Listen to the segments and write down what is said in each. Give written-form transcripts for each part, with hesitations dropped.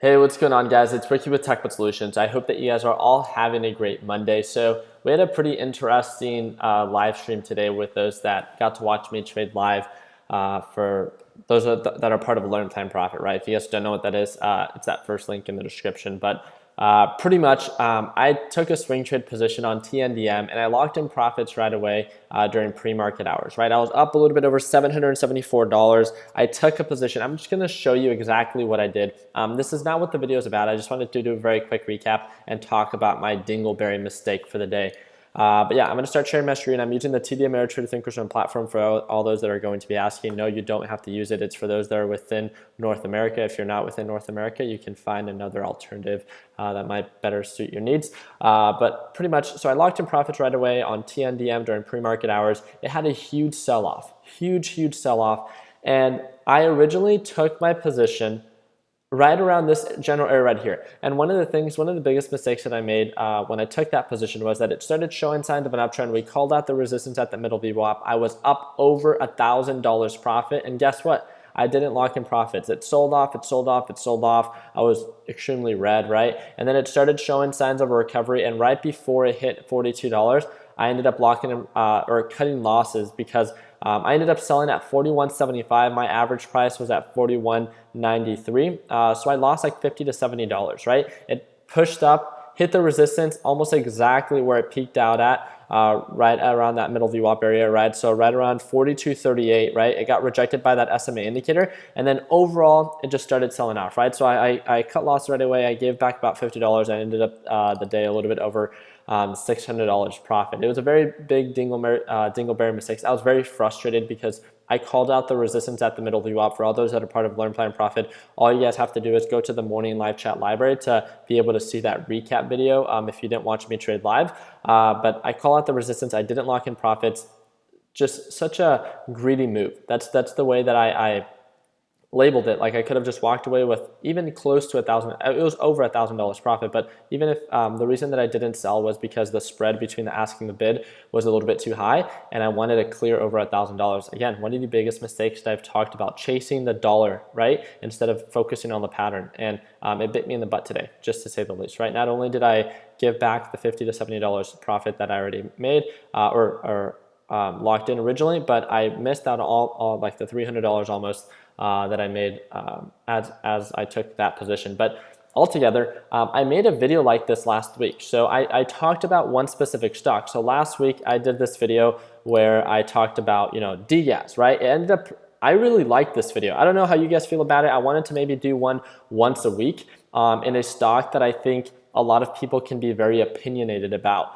Hey, what's going on, guys? It's Ricky with TechBit Solutions. I hope that you guys are all having a great Monday. So we had a pretty interesting live stream today with those that got to watch me trade live. For those that are part of Learn Plan Profit, right? If you guys don't know what that is, it's that first link in the description. But pretty much, I took a swing trade position on TNDM and I locked in profits right away during pre-market hours, right? I was up a little bit over $774. I took a position. I'm just going to show you exactly what I did. This is not what the video is about. I just wanted to do a very quick recap and talk about my dingleberry mistake for the day. But yeah, I'm going to start sharing my screen. I'm using the TD Ameritrade Thinkorswim platform for all those that are going to be asking. No, you don't have to use it. It's for those that are within North America. If you're not within North America, you can find another alternative that might better suit your needs. But pretty much, so I locked in profits right away on TNDM during pre-market hours. It had a huge sell-off, huge sell-off. And I originally took my position right around this general area right here. And one of the biggest mistakes that I made when I took that position was that it started showing signs of an uptrend. We called out the resistance at the middle VWAP. I was up over $1,000 profit. And guess what? I didn't lock in profits. It sold off, it sold off, it sold off. I was extremely red, right? And then it started showing signs of a recovery. And right before it hit $42, I ended up locking in, or cutting losses because I ended up selling at $41.75. My average price was at $41.93. So I lost like $50 to $70, right? It pushed up, hit the resistance almost exactly where it peaked out at, right around that middle VWAP area, right? So right around 42.38, right? It got rejected by that SMA indicator. And then overall, it just started selling off, right? So I cut loss right away. I gave back about $50. I ended up the day a little bit over $600 profit. It was a very big dingleberry mistake. I was very frustrated because I called out the resistance at the middle VWAP. For all those that are part of Learn Plan Profit, all you guys have to do is go to the morning live chat library to be able to see that recap video if you didn't watch me trade live. But I call out the resistance. I didn't lock in profits. Just such a greedy move. That's the way that I labeled it. Like I could have just walked away with even close to $1,000. It was over $1,000 profit. But even if the reason that I didn't sell was because the spread between the ask and the bid was a little bit too high, and I wanted to clear over $1,000. Again, one of the biggest mistakes that I've talked about, chasing the dollar, right, instead of focusing on the pattern. And it bit me in the butt today, just to say the least, right? Not only did I give back the $50 to $70 profit that I already made, locked in originally, but I missed out on all like the $300 almost that I made as I took that position. But altogether, I made a video like this last week. So I talked about one specific stock. So last week I did this video where I talked about, DGAS, right? It ended up, I really liked this video. I don't know how you guys feel about it. I wanted to maybe do one once a week in a stock that I think a lot of people can be very opinionated about.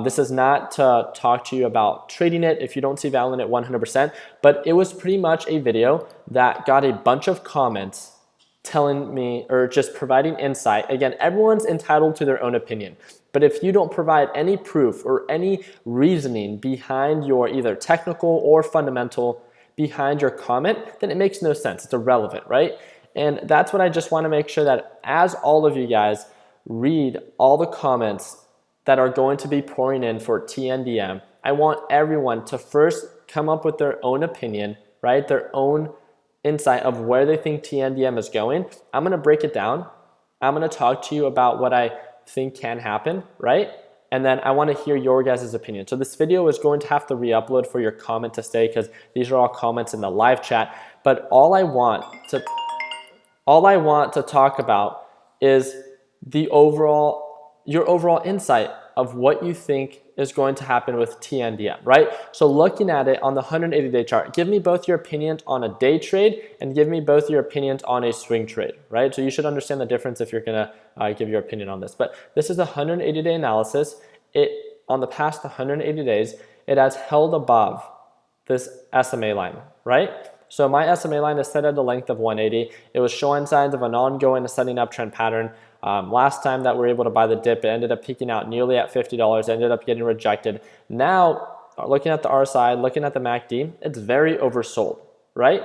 This is not to talk to you about trading it if you don't see value in it 100%, but it was pretty much a video that got a bunch of comments telling me, or just providing insight. Again, everyone's entitled to their own opinion, but if you don't provide any proof or any reasoning behind your either technical or fundamental behind your comment, then it makes no sense. It's irrelevant, right? And that's what I just want to make sure that as all of you guys read all the comments that are going to be pouring in for TNDM, I want everyone to first come up with their own opinion, right? Their own insight of where they think TNDM is going. I'm going to break it down. I'm going to talk to you about what I think can happen, right? And then I want to hear your guys' opinion. So this video is going to have to re-upload for your comment to stay because these are all comments in the live chat. But all I want to talk about is your overall insight of what you think is going to happen with TNDM, right? So looking at it on the 180-day chart, give me both your opinions on a day trade and give me both your opinions on a swing trade, right? So you should understand the difference if you're gonna give your opinion on this. But this is a 180-day analysis. On the past 180 days, it has held above this SMA line, right? So my SMA line is set at a length of 180. It was showing signs of an ongoing ascending uptrend pattern. Last time that we were able to buy the dip, it ended up peaking out nearly at $50, ended up getting rejected. Now, looking at the RSI, looking at the MACD, it's very oversold, right?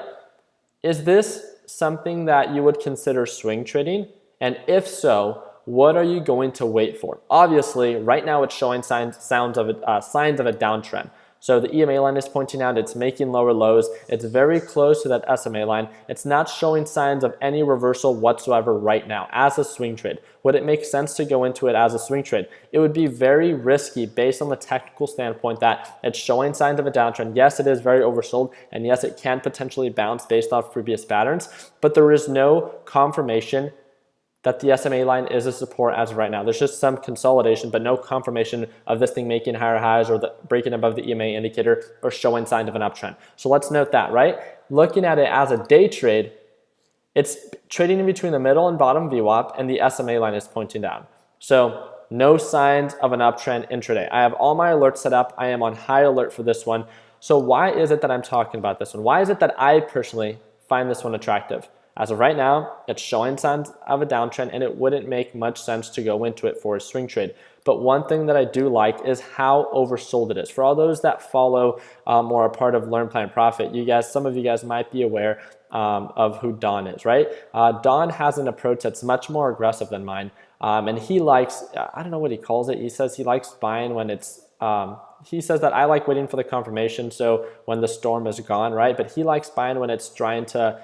Is this something that you would consider swing trading? And if so, what are you going to wait for? Obviously, right now it's showing signs of a downtrend. So the EMA line is pointing out, it's making lower lows. It's very close to that SMA line. It's not showing signs of any reversal whatsoever right now as a swing trade. Would it make sense to go into it as a swing trade? It would be very risky based on the technical standpoint that it's showing signs of a downtrend. Yes, it is very oversold, and yes, it can potentially bounce based off previous patterns, but there is no confirmation that the SMA line is a support as of right now. There's just some consolidation, but no confirmation of this thing making higher highs or breaking above the EMA indicator or showing signs of an uptrend. So let's note that, right? Looking at it as a day trade, it's trading in between the middle and bottom VWAP, and the SMA line is pointing down. So no signs of an uptrend intraday. I have all my alerts set up. I am on high alert for this one. So why is it that I'm talking about this one? Why is it that I personally find this one attractive? As of right now, it's showing signs of a downtrend, and it wouldn't make much sense to go into it for a swing trade. But one thing that I do like is how oversold it is. For all those that follow or are part of Learn, Plan, Profit, some of you guys might be aware of who Don is, right? Don has an approach that's much more aggressive than mine. And he likes, I don't know what he calls it. He says he likes buying when it's, he says that I like waiting for the confirmation, so when the storm is gone, right? But he likes buying when it's trying to,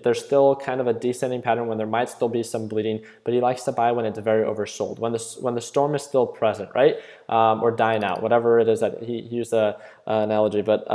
there's still kind of a descending pattern, when there might still be some bleeding, but he likes to buy when it's very oversold, when the storm is still present, right? Or dying out, whatever it is that he used an analogy. But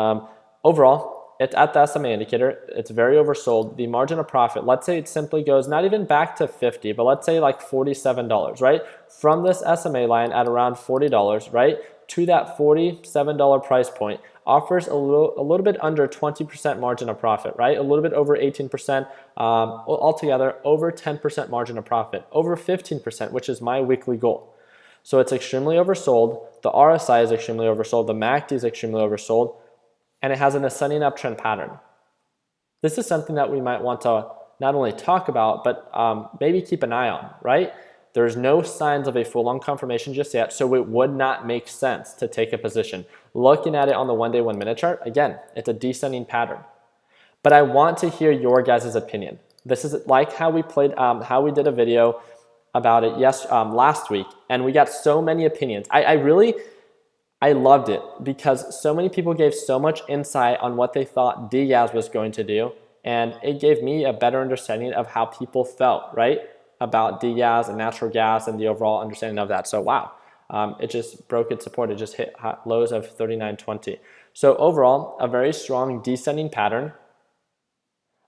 overall, it's at the SMA indicator. It's very oversold. The margin of profit, let's say it simply goes not even back to 50, but let's say like $47, right? From this SMA line at around $40, right? To that $47 price point, offers a little bit under 20% margin of profit, right? A little bit over 18%, altogether over 10% margin of profit, over 15%, which is my weekly goal. So it's extremely oversold. The RSI is extremely oversold. The MACD is extremely oversold, and it has an ascending uptrend pattern. This is something that we might want to not only talk about, but maybe keep an eye on, right? There's no signs of a full-on confirmation just yet, so it would not make sense to take a position. Looking at it on the 1-day, 1-minute chart, again, it's a descending pattern. But I want to hear your guys' opinion. This is like how we did a video about it last week, and we got so many opinions. I loved it because so many people gave so much insight on what they thought Diaz was going to do, and it gave me a better understanding of how people felt, right? About Diaz and natural gas and the overall understanding of that. So wow, it just broke its support. It just hit lows of 39.20. So overall, a very strong descending pattern.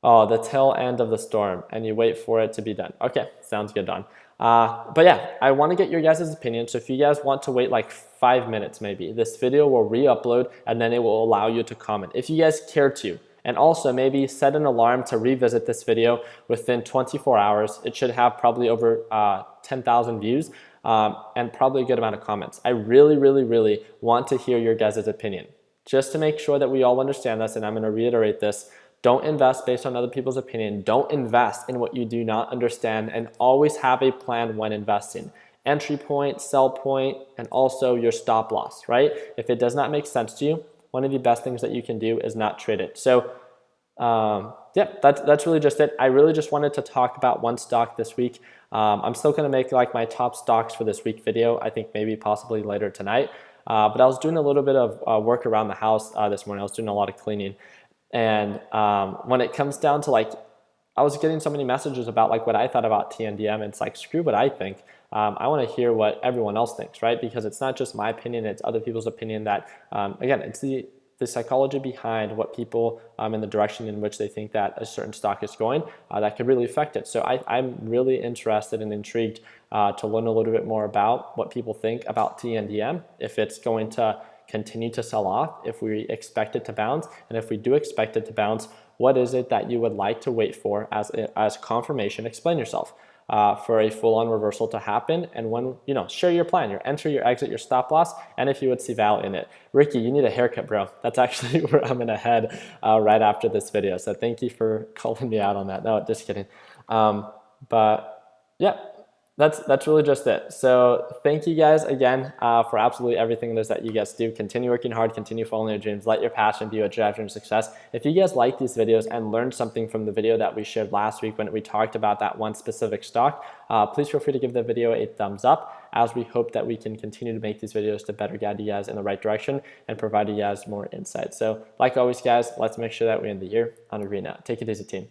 Oh, the tail end of the storm, and you wait for it to be done. Okay, sounds good, Don. But yeah, I want to get your guys' opinion. So if you guys want to wait like 5 minutes maybe, this video will re-upload, and then it will allow you to comment if you guys care to. And also maybe set an alarm to revisit this video within 24 hours. It should have probably over 10,000 views and probably a good amount of comments. I really, really, really want to hear your guys' opinion. Just to make sure that we all understand this, and I'm going to reiterate this, don't invest based on other people's opinion. Don't invest in what you do not understand, and always have a plan when investing. Entry point, sell point, and also your stop loss, right? If it does not make sense to you, one of the best things that you can do is not trade it. So yeah, that's really just it. I really just wanted to talk about one stock this week. I'm still going to make like my top stocks for this week video, I think maybe possibly later tonight. But I was doing a little bit of work around the house this morning. I was doing a lot of cleaning. And when it comes down to like, I was getting so many messages about like what I thought about TNDM. It's like, screw what I think. I want to hear what everyone else thinks, right? Because it's not just my opinion, it's other people's opinion that, again, it's the psychology behind what people in the direction in which they think that a certain stock is going that could really affect it. So I'm really interested and intrigued to learn a little bit more about what people think about TNDM, if it's going to continue to sell off, if we expect it to bounce, and if we do expect it to bounce, what is it that you would like to wait for as confirmation? Explain yourself. For a full-on reversal to happen, and when, share your plan, your enter, your exit, your stop loss, and if you would see value in it. Ricky, you need a haircut, bro. That's actually where I'm gonna head right after this video. So thank you for calling me out on that. No, just kidding. But yeah, That's really just it. So thank you guys again for absolutely everything it is that you guys do. Continue working hard, continue following your dreams, let your passion be what drives your success. If you guys like these videos and learned something from the video that we shared last week when we talked about that one specific stock, please feel free to give the video a thumbs up, as we hope that we can continue to make these videos to better guide you guys in the right direction and provide you guys more insight. So like always, guys, let's make sure that we end the year on a green note. Take it easy, team.